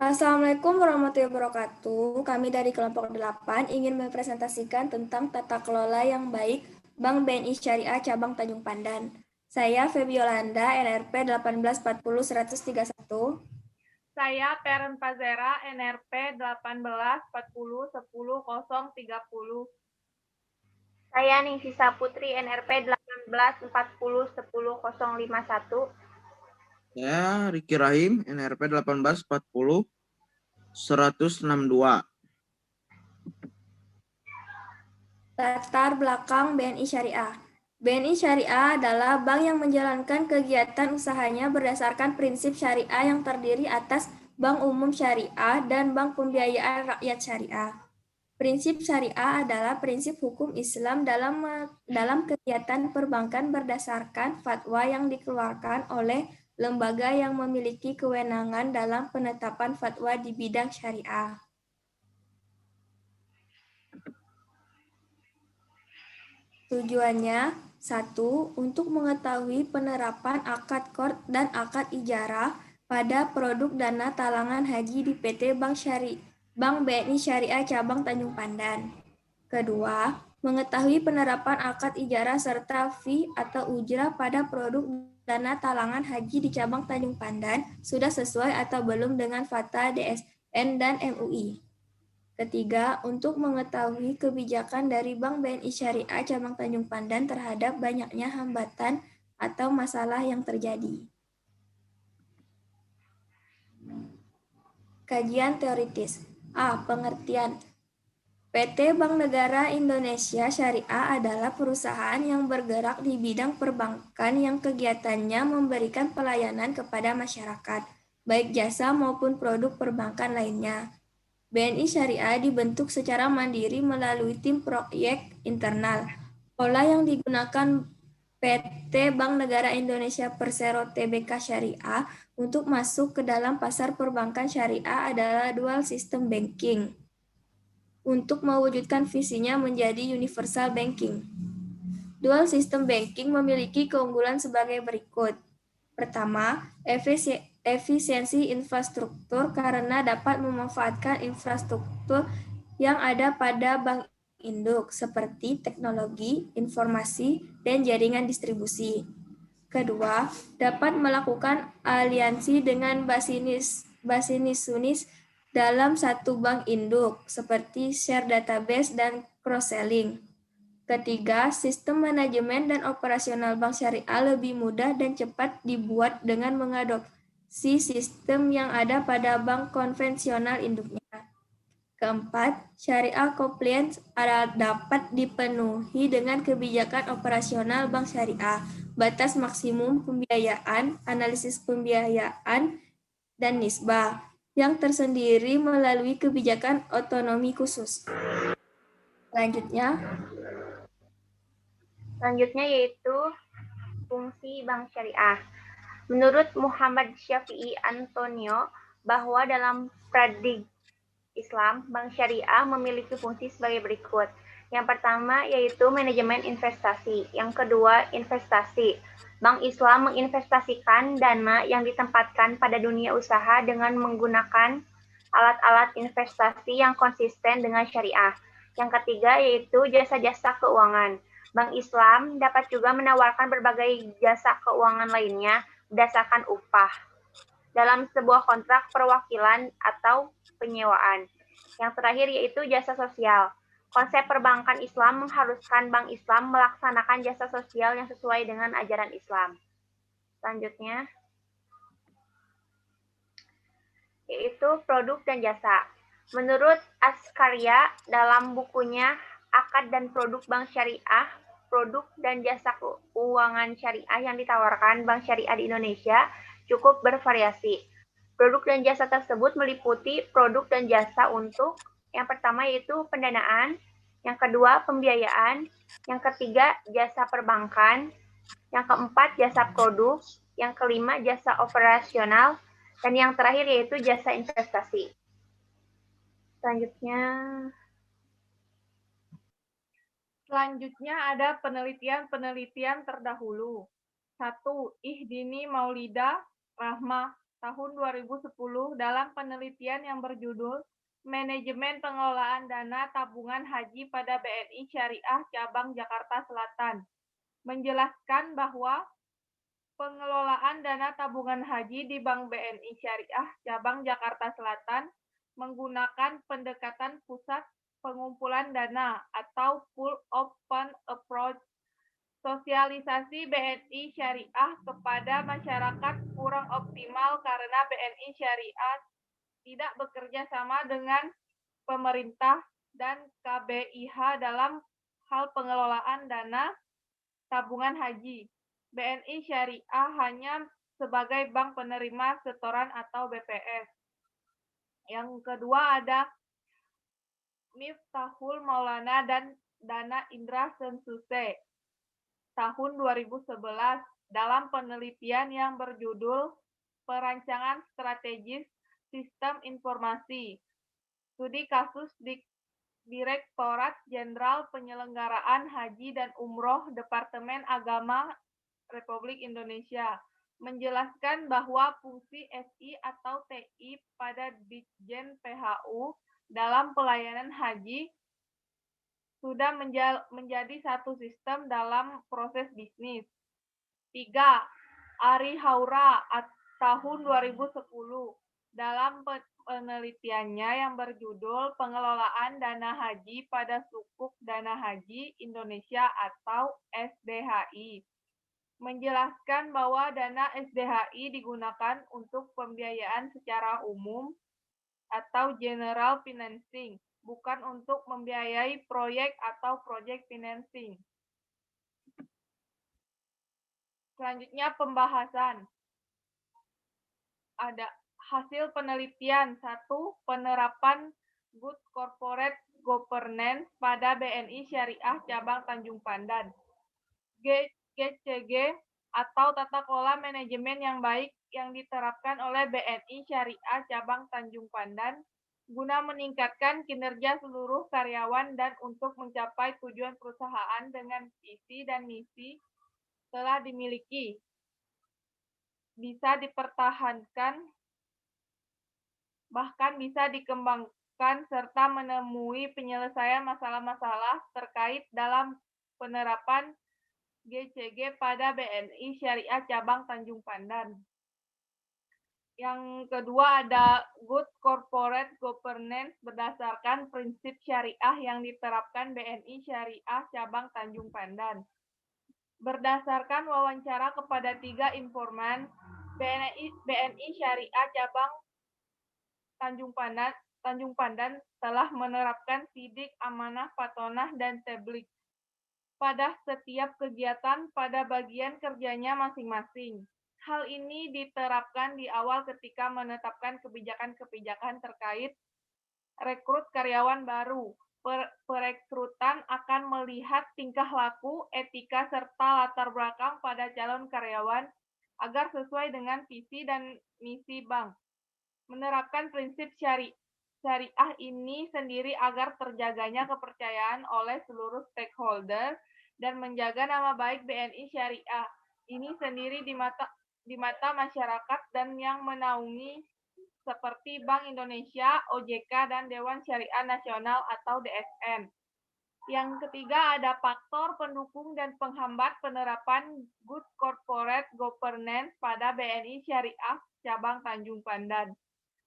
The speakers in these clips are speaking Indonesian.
Assalamualaikum warahmatullahi wabarakatuh. Kami dari kelompok 8 ingin mempresentasikan tentang tata kelola yang baik Bank BNI Syariah Cabang Tanjung Pandan. Saya Febiolanda, NRP 1840-131. Saya Peren Fazera, NRP 1840101030. Saya Ningsisa Putri, NRP 1840101051. Saya Riki Rahim, NRP 1840-162. Latar belakang BNI Syariah. BNI Syariah adalah bank yang menjalankan kegiatan usahanya berdasarkan prinsip syariah yang terdiri atas Bank Umum Syariah dan Bank Pembiayaan Rakyat Syariah. Prinsip syariah adalah prinsip hukum Islam dalam kegiatan perbankan berdasarkan fatwa yang dikeluarkan oleh lembaga yang memiliki kewenangan dalam penetapan fatwa di bidang syariah. Tujuannya, 1. Untuk mengetahui penerapan akad qard dan akad ijarah pada produk dana talangan haji di PT Bank BNI Syariah Cabang Tanjung Pandan. Kedua, mengetahui penerapan akad ijarah serta fee atau ujrah pada produk dana talangan haji di Cabang Tanjung Pandan sudah sesuai atau belum dengan Fatwa DSN dan MUI. Ketiga, untuk mengetahui kebijakan dari Bank BNI Syariah Cabang Tanjung Pandan terhadap banyaknya hambatan atau masalah yang terjadi. Kajian teoritis. A. Pengertian. PT Bank Negara Indonesia Syariah adalah perusahaan yang bergerak di bidang perbankan yang kegiatannya memberikan pelayanan kepada masyarakat, baik jasa maupun produk perbankan lainnya. BNI Syariah dibentuk secara mandiri melalui tim proyek internal. Pola yang digunakan PT Bank Negara Indonesia Persero Tbk Syariah untuk masuk ke dalam pasar perbankan syariah adalah dual system banking untuk mewujudkan visinya menjadi universal banking. Dual system banking memiliki keunggulan sebagai berikut. Pertama, efisiensi infrastruktur karena dapat memanfaatkan infrastruktur yang ada pada bank induk seperti teknologi, informasi, dan jaringan distribusi. Kedua, dapat melakukan aliansi dengan basinis dalam satu bank induk seperti share database dan cross-selling. Ketiga, sistem manajemen dan operasional bank syariah lebih mudah dan cepat dibuat dengan mengadopsi sistem yang ada pada bank konvensional induknya. Keempat, syariah compliance dapat dipenuhi dengan kebijakan operasional bank syariah, batas maksimum pembiayaan, analisis pembiayaan, dan nisbah yang tersendiri melalui kebijakan otonomi khusus. Selanjutnya yaitu fungsi bank syariah. Menurut Muhammad Syafi'i Antonio, bahwa dalam paradigma Islam, bank syariah memiliki fungsi sebagai berikut. Yang pertama yaitu manajemen investasi. Yang kedua, investasi. Bank Islam menginvestasikan dana yang ditempatkan pada dunia usaha dengan menggunakan alat-alat investasi yang konsisten dengan syariah. Yang ketiga yaitu jasa-jasa keuangan. Bank Islam dapat juga menawarkan berbagai jasa keuangan lainnya berdasarkan upah dalam sebuah kontrak perwakilan atau penyewaan. Yang terakhir yaitu jasa sosial. Konsep perbankan Islam mengharuskan Bank Islam melaksanakan jasa sosial yang sesuai dengan ajaran Islam. Selanjutnya, yaitu produk dan jasa. Menurut Askaria dalam bukunya Akad dan Produk Bank Syariah, produk dan jasa keuangan syariah yang ditawarkan Bank Syariah di Indonesia cukup bervariasi. Produk dan jasa tersebut meliputi produk dan jasa untuk yang pertama yaitu pendanaan, yang kedua pembiayaan, yang ketiga jasa perbankan, yang keempat jasa produk, yang kelima jasa operasional, dan yang terakhir yaitu jasa investasi. Selanjutnya ada penelitian terdahulu. 1. Ihdini Maulida Rahmah tahun 2010 dalam penelitian yang berjudul Manajemen Pengelolaan Dana Tabungan Haji pada BNI Syariah Cabang Jakarta Selatan, menjelaskan bahwa pengelolaan dana tabungan haji di Bank BNI Syariah Cabang Jakarta Selatan menggunakan pendekatan pusat pengumpulan dana atau Pool of Fund Approach. Sosialisasi BNI Syariah kepada masyarakat kurang optimal karena BNI Syariah tidak bekerja sama dengan pemerintah dan KBIH dalam hal pengelolaan dana tabungan haji. BNI Syariah hanya sebagai bank penerima setoran atau BPS. Yang kedua ada Miftahul Maulana dan Dana Indra Sensuse tahun 2011 dalam penelitian yang berjudul Perancangan Strategis Sistem Informasi. Studi kasus di Direktorat Jenderal Penyelenggaraan Haji dan Umroh Departemen Agama Republik Indonesia menjelaskan bahwa fungsi SI atau TI pada Ditjen PHU dalam pelayanan haji sudah menjadi satu sistem dalam proses bisnis. 3. Ari Haura tahun 2010 dalam penelitiannya yang berjudul Pengelolaan Dana Haji pada Sukuk Dana Haji Indonesia atau SDHI menjelaskan bahwa dana SDHI digunakan untuk pembiayaan secara umum atau general financing, bukan untuk membiayai proyek atau project financing. Selanjutnya pembahasan. Ada hasil penelitian 1. Penerapan Good Corporate Governance pada BNI Syariah Cabang Tanjung Pandan. GCG atau tata kelola manajemen yang baik yang diterapkan oleh BNI Syariah Cabang Tanjung Pandan guna meningkatkan kinerja seluruh karyawan dan untuk mencapai tujuan perusahaan dengan visi dan misi telah dimiliki, bisa dipertahankan, bahkan bisa dikembangkan serta menemui penyelesaian masalah-masalah terkait dalam penerapan GCG pada BNI Syariah Cabang Tanjung Pandan. Yang kedua ada Good Corporate Governance berdasarkan prinsip syariah yang diterapkan BNI Syariah Cabang Tanjung Pandan. Berdasarkan wawancara kepada 3 informan, BNI Syariah Cabang Tanjung Pandan telah menerapkan sidik, amanah, patonah, dan tabligh pada setiap kegiatan pada bagian kerjanya masing-masing. Hal ini diterapkan di awal ketika menetapkan kebijakan-kebijakan terkait rekrut karyawan baru. Perekrutan akan melihat tingkah laku, etika, serta latar belakang pada calon karyawan agar sesuai dengan visi dan misi bank. Menerapkan prinsip syariah ini sendiri agar terjaganya kepercayaan oleh seluruh stakeholder dan menjaga nama baik BNI Syariah ini sendiri di mata masyarakat dan yang menaungi seperti Bank Indonesia, OJK, dan Dewan Syariah Nasional atau DSN. Yang ketiga ada faktor pendukung dan penghambat penerapan Good Corporate Governance pada BNI Syariah Cabang Tanjung Pandan.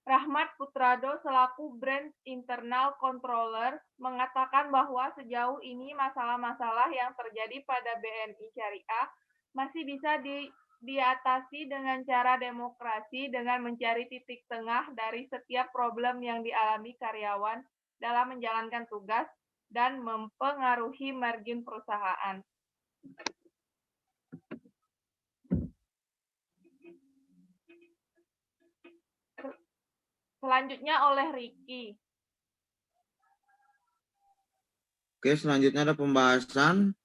Rahmat Putrado selaku Brand Internal Controller mengatakan bahwa sejauh ini masalah-masalah yang terjadi pada BNI Syariah masih bisa diatasi dengan cara demokrasi dengan mencari titik tengah dari setiap problem yang dialami karyawan dalam menjalankan tugas dan mempengaruhi margin perusahaan. Selanjutnya oleh Ricky. Oke, selanjutnya ada pembahasan.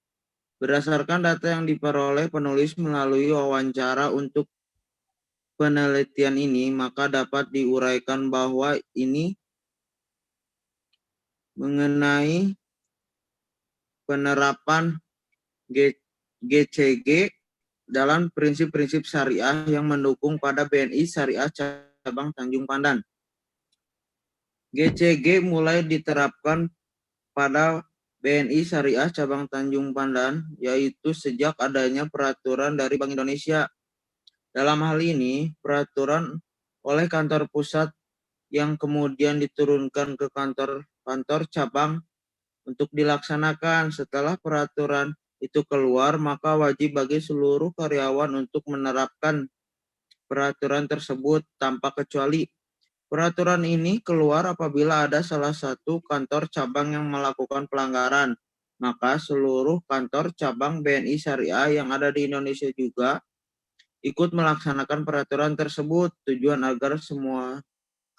Berdasarkan data yang diperoleh penulis melalui wawancara untuk penelitian ini, maka dapat diuraikan bahwa ini mengenai penerapan GCG jalan prinsip-prinsip syariah yang mendukung pada BNI Syariah Cabang Tanjung Pandan. GCG mulai diterapkan pada BNI Syariah Cabang Tanjung Pandan, yaitu sejak adanya peraturan dari Bank Indonesia. Dalam hal ini, peraturan oleh kantor pusat yang kemudian diturunkan ke kantor cabang untuk dilaksanakan. Setelah peraturan itu keluar, maka wajib bagi seluruh karyawan untuk menerapkan peraturan tersebut tanpa kecuali. Peraturan ini keluar apabila ada salah satu kantor cabang yang melakukan pelanggaran, maka seluruh kantor cabang BNI Syariah yang ada di Indonesia juga ikut melaksanakan peraturan tersebut. Tujuan agar semua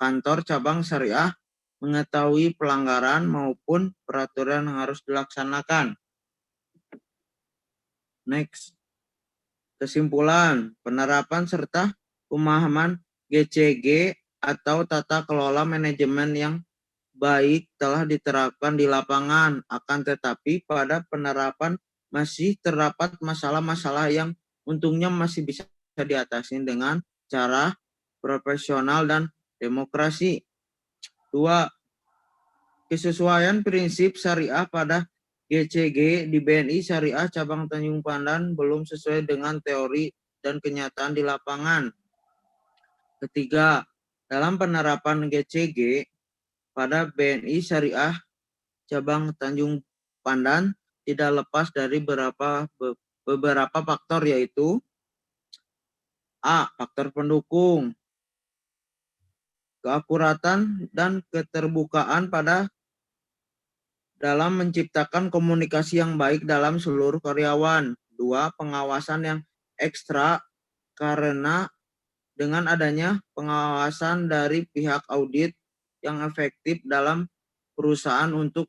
kantor cabang syariah mengetahui pelanggaran maupun peraturan yang harus dilaksanakan. Next. Kesimpulan, penerapan serta pemahaman GCG atau tata kelola manajemen yang baik telah diterapkan di lapangan, akan tetapi pada penerapan masih terdapat masalah-masalah yang untungnya masih bisa diatasi dengan cara profesional dan demokrasi. 2. Kesesuaian prinsip syariah pada GCG di BNI Syariah Cabang Tanjung Pandan belum sesuai dengan teori dan kenyataan di lapangan. Ketiga, dalam penerapan GCG pada BNI Syariah Cabang Tanjung Pandan tidak lepas dari beberapa faktor, yaitu A. Faktor pendukung, keakuratan dan keterbukaan pada dalam menciptakan komunikasi yang baik dalam seluruh karyawan. 2. Pengawasan yang ekstra, karena dengan adanya pengawasan dari pihak audit yang efektif dalam perusahaan untuk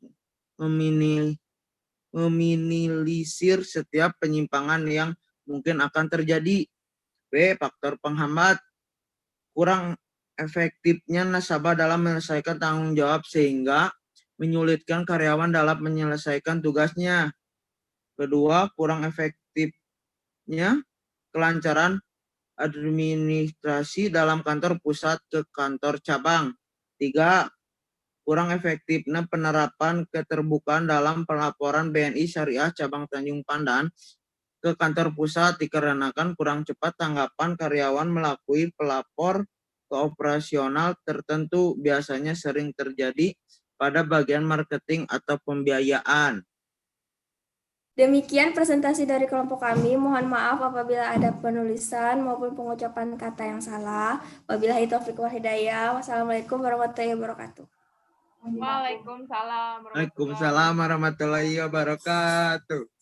meminimalisir setiap penyimpangan yang mungkin akan terjadi. B. Faktor penghambat, kurang efektifnya nasabah dalam menyelesaikan tanggung jawab sehingga menyulitkan karyawan dalam menyelesaikan tugasnya. Kedua, kurang efektifnya kelancaran administrasi dalam kantor pusat ke kantor cabang. 3. Kurang efektifnya penerapan keterbukaan dalam pelaporan BNI Syariah Cabang Tanjung Pandan ke kantor pusat dikarenakan kurang cepat tanggapan karyawan melalui pelapor ke operasional tertentu, biasanya sering terjadi pada bagian marketing atau pembiayaan. Demikian presentasi dari kelompok kami. Mohon maaf apabila ada penulisan maupun pengucapan kata yang salah. Wabillahi taufiq wal hidayah. Wassalamualaikum warahmatullahi wabarakatuh. Waalaikumsalam Waalaikumsalam warahmatullahi wabarakatuh.